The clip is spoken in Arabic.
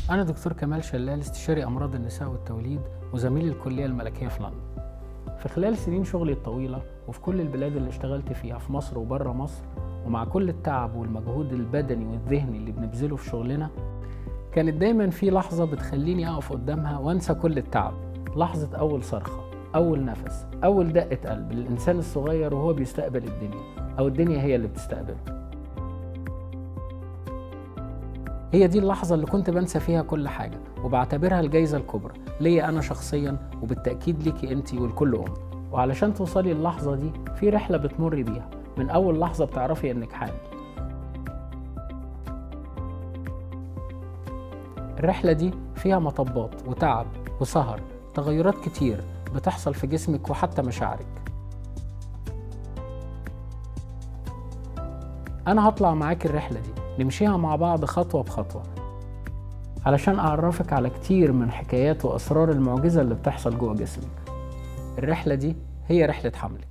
أنا دكتور كمال شلال، استشاري أمراض النساء والتوليد وزميل الكلية الملكية في لندن. في خلال سنين شغلي الطويلة وفي كل البلاد اللي اشتغلت فيها في مصر وبره مصر، ومع كل التعب والمجهود البدني والذهني اللي بنبذله في شغلنا، كانت دايما في لحظة بتخليني أقف قدامها وأنسى كل التعب. لحظة أول صرخة، أول نفس، أول دقة قلب للإنسان الصغير وهو بيستقبل الدنيا، أو الدنيا هي اللي بتستقبله. هي دي اللحظة اللي كنت بنسى فيها كل حاجة، وبعتبرها الجايزة الكبرى ليا أنا شخصياً، وبالتأكيد ليكي أنتي ولكل أم. وعلشان توصلي اللحظة دي في رحلة بتمر بيها من أول لحظة بتعرفي إنك حامل. الرحلة دي فيها مطبات وتعب وسهر، تغيرات كتير بتحصل في جسمك وحتى مشاعرك. أنا هطلع معاك الرحلة دي نمشيها مع بعض خطوة بخطوة، علشان أعرفك على كتير من حكايات وأسرار المعجزة اللي بتحصل جوه جسمك. الرحلة دي هي رحلة حملك.